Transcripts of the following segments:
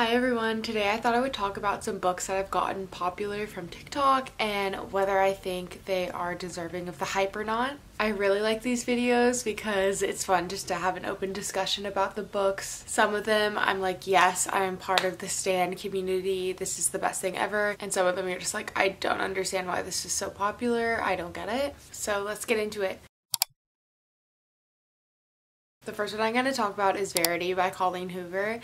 Hi everyone, today I thought I would talk about some books that have gotten popular from TikTok and whether I think they are deserving of the hype or not. I really like these videos because it's fun just to have an open discussion about the books. Some of them I'm like, yes, I am part of the stan community, this is the best thing ever. And some of them you're just like, I don't understand why this is so popular, I don't get it. So let's get into it. The first one I'm going to talk about is Verity by Colleen Hoover.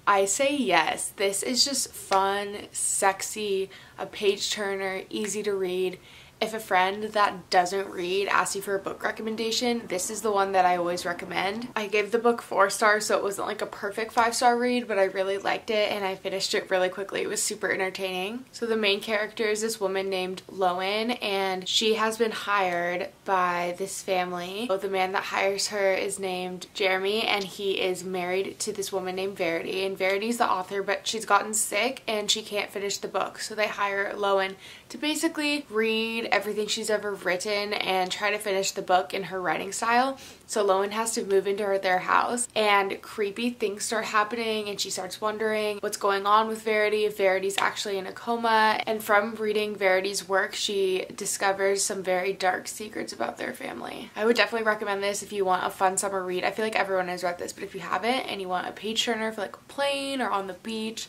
I say yes. This is just fun, sexy, a page turner, easy to read. If a friend that doesn't read asks you for a book recommendation, this is the one that I always recommend. I gave the book 4 stars, so it wasn't like a perfect 5-star read, but I really liked it and I finished it really quickly. It was super entertaining. So the main character is this woman named Lowen, and she has been hired by this family. So the man that hires her is named Jeremy, and he is married to this woman named Verity, and Verity's the author, but she's gotten sick and she can't finish the book. So they hire Lowen to basically read everything she's ever written and try to finish the book in her writing style. So Lowen has to move into their house and creepy things start happening, and she starts wondering what's going on with Verity, if Verity's actually in a coma. And from reading Verity's work, she discovers some very dark secrets about their family. I would definitely recommend this if you want a fun summer read. I feel like everyone has read this, but if you haven't and you want a page turner for like a plane or on the beach,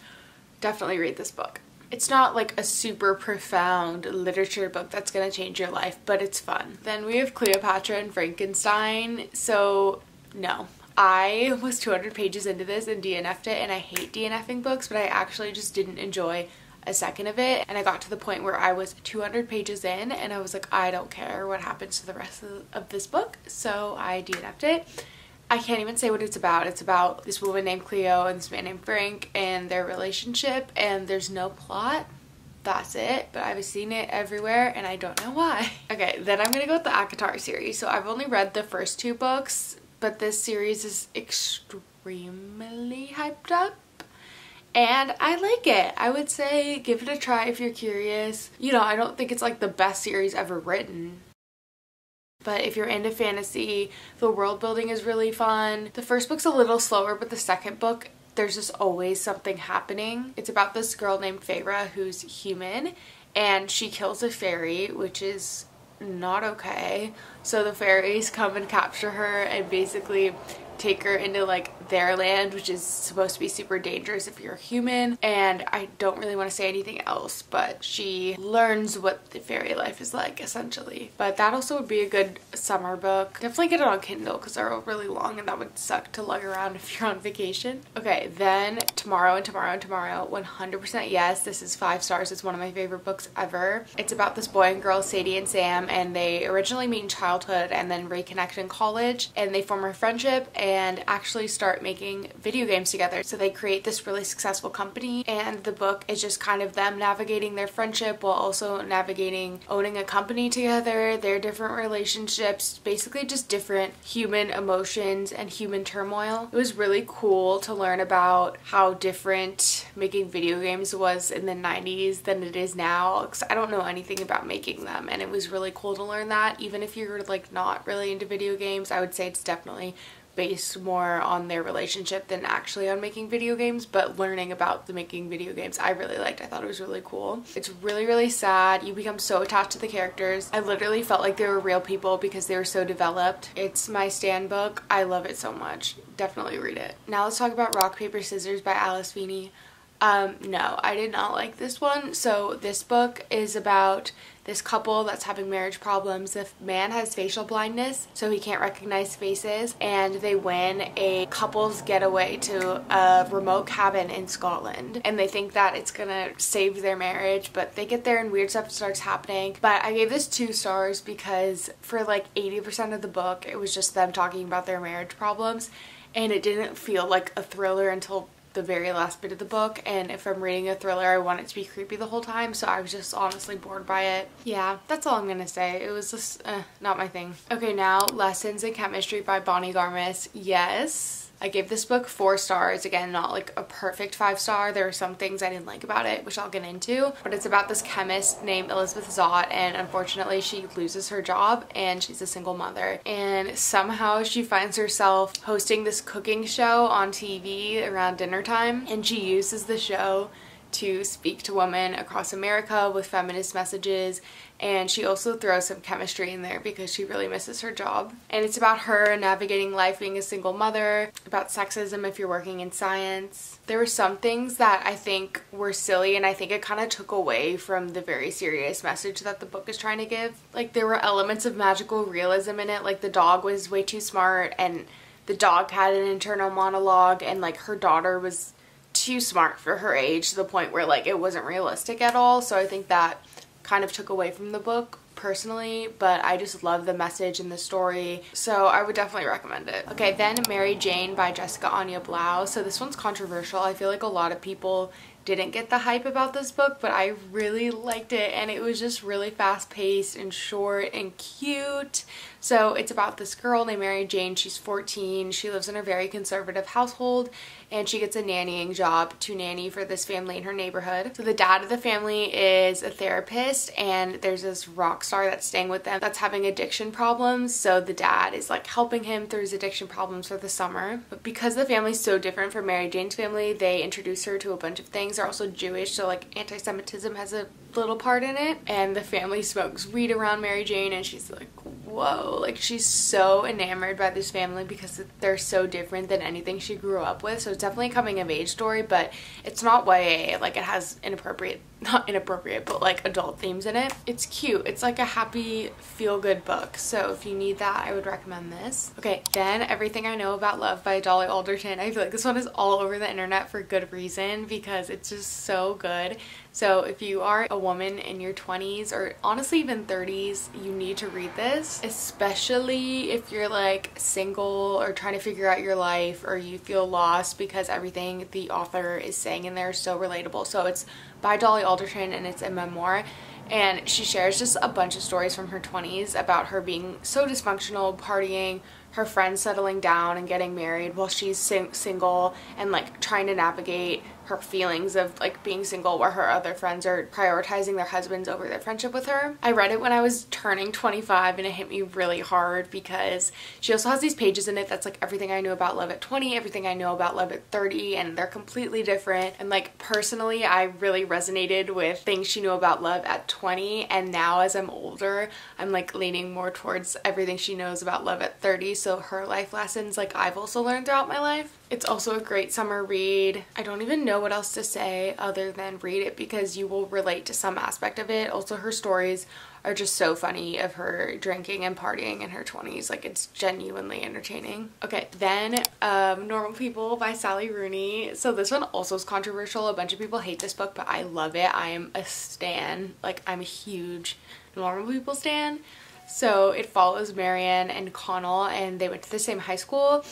definitely read this book. It's not like a super profound literature book that's gonna change your life, but it's fun. Then we have Cleopatra and Frankenstein. So no, I was 200 pages into this and DNF'd it, and I hate DNFing books, but I actually just didn't enjoy a second of it. And I got to the point where I was 200 pages in and I was like, I don't care what happens to the rest of this book, so I DNF'd it. I can't even say what it's about. It's about this woman named Cleo and this man named Frank and their relationship, and there's no plot. That's it, but I've seen it everywhere and I don't know why. Okay, then I'm gonna go with the ACOMaf series. So I've only read the first 2 books, but this series is extremely hyped up and I like it. I would say give it a try if you're curious. You know, I don't think it's like the best series ever written, but if you're into fantasy, the world building is really fun. The first book's a little slower, but the second book, there's just always something happening. It's about this girl named Feyre who's human, and she kills a fairy, which is not okay. So the fairies come and capture her and basically take her into like their land, which is supposed to be super dangerous if you're a human. And I don't really want to say anything else, but she learns what the fairy life is like essentially. But that also would be a good summer book. Definitely get it on Kindle because they're all really long and that would suck to lug around if you're on vacation. Okay, then Tomorrow and Tomorrow and Tomorrow, 100% yes. This is 5 stars. It's one of my favorite books ever. It's about this boy and girl, Sadie and Sam, and they originally meet in childhood and then reconnect in college, and they form a friendship and actually start making video games together. So they create this really successful company, and the book is just kind of them navigating their friendship while also navigating owning a company together, their different relationships, basically just different human emotions and human turmoil. It was really cool to learn about how different making video games was in the 90s than it is now, because I don't know anything about making them, and it was really cool to learn that. Even if you're like not really into video games, I would say it's definitely based more on their relationship than actually on making video games, but learning about the making video games I really liked. I thought it was really cool. It's really, really sad. You become so attached to the characters. I literally felt like they were real people because they were so developed. It's my stan book. I love it so much. Definitely read it. Now let's talk about Rock, Paper, Scissors by Alice Feeney. No, I did not like this one. So this book is about this couple that's having marriage problems. The man has facial blindness, so he can't recognize faces, and they win a couple's getaway to a remote cabin in Scotland, and they think that it's gonna save their marriage, but they get there and weird stuff starts happening. But I gave this 2 stars because for like 80% of the book, it was just them talking about their marriage problems, and it didn't feel like a thriller until the very last bit of the book. And if I'm reading a thriller, I want it to be creepy the whole time, so I was just honestly bored by it. Yeah, that's all I'm gonna say. It was just not my thing. Okay, now Lessons in Chemistry by Bonnie Garmis. Yes, I gave this book 4 stars. Again, not like a perfect 5-star. There are some things I didn't like about it, which I'll get into. But it's about this chemist named Elizabeth Zott, and unfortunately she loses her job and she's a single mother. And somehow she finds herself hosting this cooking show on TV around dinner time, and she uses the show to speak to women across America with feminist messages, and she also throws some chemistry in there because she really misses her job. And it's about her navigating life being a single mother, about sexism if you're working in science. There were some things that I think were silly, and I think it kind of took away from the very serious message that the book is trying to give. Like, there were elements of magical realism in it, like the dog was way too smart, and the dog had an internal monologue, and like her daughter was too smart for her age to the point where like it wasn't realistic at all. So I think that kind of took away from the book personally, but I just love the message and the story, so I would definitely recommend it. Okay, then Mary Jane by Jessica Anya Blau. So this one's controversial. I feel like a lot of people didn't get the hype about this book, but I really liked it, and it was just really fast-paced and short and cute. So it's about this girl named Mary Jane. She's 14. She lives in a very conservative household, and she gets a nannying job to nanny for this family in her neighborhood. So the dad of the family is a therapist, and there's this rock star that's staying with them that's having addiction problems. So the dad is like helping him through his addiction problems for the summer. But because the family's so different from Mary Jane's family, they introduce her to a bunch of things. They're also Jewish, so like anti-Semitism has a little part in it. And the family smokes weed around Mary Jane, and she's like, whoa, like she's so enamored by this family because they're so different than anything she grew up with. So it's definitely a coming of age story, but it's not YA. Like, it has not inappropriate, but like adult themes in it. It's cute. It's like a happy feel-good book, so if you need that, I would recommend this. Okay, then Everything I Know About Love by Dolly Alderton. I feel like this one is all over the internet for good reason because it's just so good. So if you are a woman in your 20s or honestly even 30s, you need to read this, especially if you're like single or trying to figure out your life, or you feel lost, because everything the author is saying in there is so relatable. So it's by Dolly Alderton, and it's a memoir, and she shares just a bunch of stories from her 20s about her being so dysfunctional, partying, her friends settling down and getting married while she's single, and like trying to navigate her feelings of like being single where her other friends are prioritizing their husbands over their friendship with her. I read it when I was turning 25, and it hit me really hard because she also has these pages in it that's like everything I knew about love at 20, everything I know about love at 30, and they're completely different. And like personally, I really resonated with things she knew about love at 20, and now as I'm older, I'm like leaning more towards everything she knows about love at 30. So her life lessons like I've also learned throughout my life. It's also a great summer read. I don't even know what else to say other than read it because you will relate to some aspect of it. Also, her stories are just so funny of her drinking and partying in her 20s. Like, it's genuinely entertaining. Okay, then Normal People by Sally Rooney. So this one also is controversial. A bunch of people hate this book, but I love it. I am a stan. Like, I'm a huge Normal People stan. So it follows Marianne and Connell, and they went to the same high school,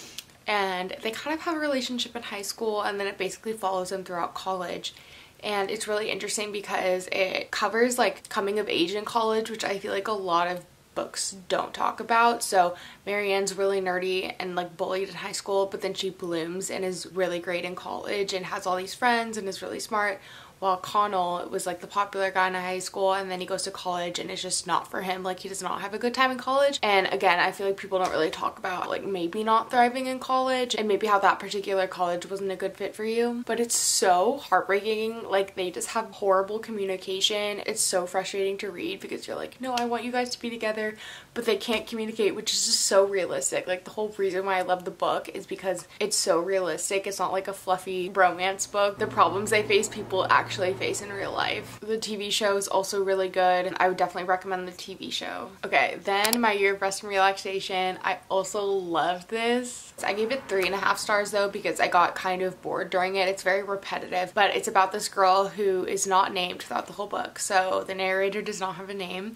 and they kind of have a relationship in high school, and then it basically follows them throughout college. And it's really interesting because it covers like coming of age in college, which I feel like a lot of books don't talk about. So Marianne's really nerdy and like bullied in high school, but then she blooms and is really great in college and has all these friends and is really smart, while Connell was like the popular guy in high school, and then he goes to college and it's just not for him. Like, he does not have a good time in college. And again, I feel like people don't really talk about like maybe not thriving in college and maybe how that particular college wasn't a good fit for you. But it's so heartbreaking. Like, they just have horrible communication. It's so frustrating to read because you're like, no, I want you guys to be together, but they can't communicate, which is just so realistic. Like, the whole reason why I love the book is because it's so realistic. It's not like a fluffy romance book. The problems they face, people actually face in real life. The TV show is also really good. I would definitely recommend the TV show. Okay, then My Year of Rest and Relaxation. I also loved this. I gave it 3.5 stars though because I got kind of bored during it. It's very repetitive, but it's about this girl who is not named throughout the whole book. So the narrator does not have a name,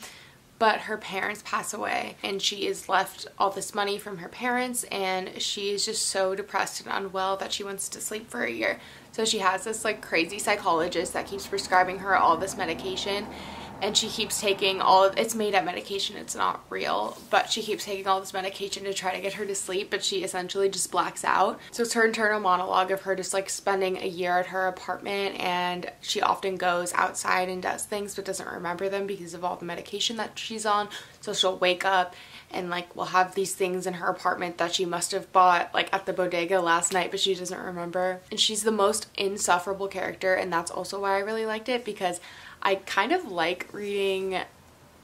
but her parents pass away, and she is left all this money from her parents, and she is just so depressed and unwell that she wants to sleep for a year. So she has this like crazy psychologist that keeps prescribing her all this medication, and she keeps taking all of it's made up medication, it's not real, but she keeps taking all this medication to try to get her to sleep, but she essentially just blacks out. So it's her internal monologue of her just like spending a year at her apartment, and she often goes outside and does things but doesn't remember them because of all the medication that she's on. So she'll wake up and like will have these things in her apartment that she must have bought like at the bodega last night, but she doesn't remember. And she's the most insufferable character, and that's also why I really liked it, because I kind of like reading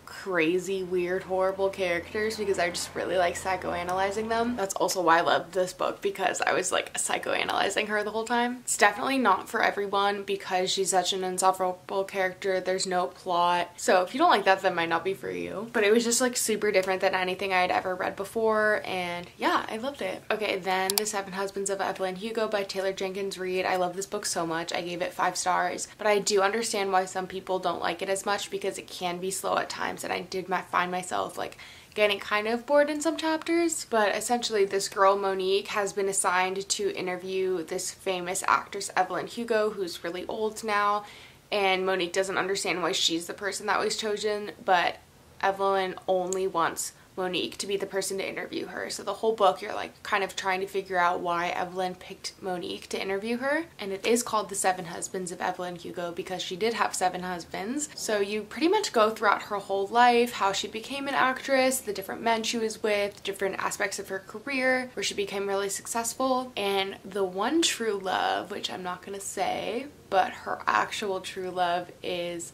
crazy, weird, horrible characters because I just really like psychoanalyzing them. That's also why I loved this book, because I was like psychoanalyzing her the whole time. It's definitely not for everyone because she's such an insufferable character. There's no plot. So if you don't like that, that might not be for you. But it was just like super different than anything I had ever read before, and yeah, I loved it. Okay, then The Seven Husbands of Evelyn Hugo by Taylor Jenkins Reid. I love this book so much. I gave it 5 stars, but I do understand why some people don't like it as much because it can be slow at times, and I did find myself like getting kind of bored in some chapters. But essentially this girl Monique has been assigned to interview this famous actress Evelyn Hugo, who's really old now, and Monique doesn't understand why she's the person that was chosen, but Evelyn only wants Monique to be the person to interview her. So the whole book you're like kind of trying to figure out why Evelyn picked Monique to interview her. And it is called The Seven Husbands of Evelyn Hugo because she did have 7 husbands. So you pretty much go throughout her whole life, how she became an actress, the different men she was with, different aspects of her career where she became really successful, and the one true love, which I'm not gonna say, but her actual true love is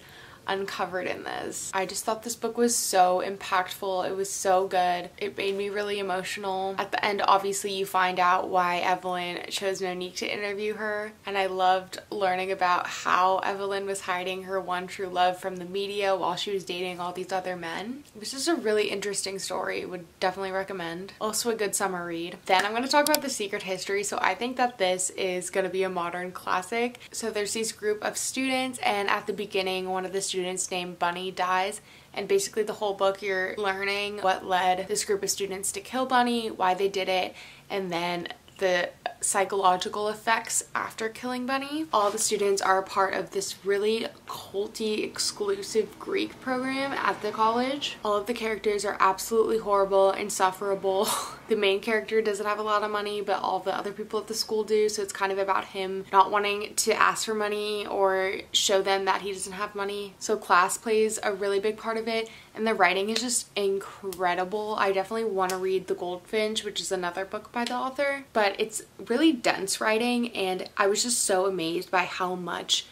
uncovered in this. I just thought this book was so impactful. It was so good. It made me really emotional. At the end, obviously, you find out why Evelyn chose Monique to interview her, and I loved learning about how Evelyn was hiding her one true love from the media while she was dating all these other men. It was just a really interesting story. Would definitely recommend. Also a good summer read. Then I'm going to talk about The Secret History. So I think that this is going to be a modern classic. So there's this group of students, and at the beginning, one of the students named Bunny dies, and basically the whole book you're learning what led this group of students to kill Bunny, why they did it, and then the psychological effects after killing Bunny. All the students are a part of this really culty, exclusive Greek program at the college. All of the characters are absolutely horrible, insufferable. The main character doesn't have a lot of money, but all the other people at the school do, so it's kind of about him not wanting to ask for money or show them that he doesn't have money. So class plays a really big part of it, and the writing is just incredible. I definitely want to read The Goldfinch, which is another book by the author, but it's really dense writing, and I was just so amazed by how much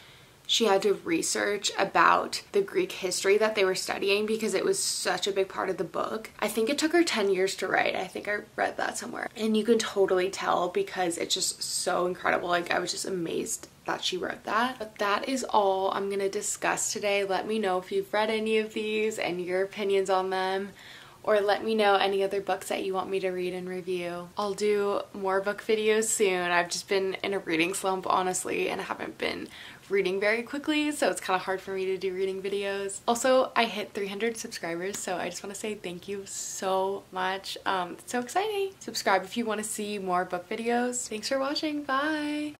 she had to research about the Greek history that they were studying because it was such a big part of the book. I think it took her 10 years to write. I think I read that somewhere. And you can totally tell because it's just so incredible. Like, I was just amazed that she wrote that. But that is all I'm gonna discuss today. Let me know if you've read any of these and your opinions on them, or let me know any other books that you want me to read and review. I'll do more book videos soon. I've just been in a reading slump, honestly, and I haven't been reading very quickly, so it's kind of hard for me to do reading videos. Also, I hit 300 subscribers, so I just want to say thank you so much. It's so exciting. Subscribe if you want to see more book videos. Thanks for watching. Bye!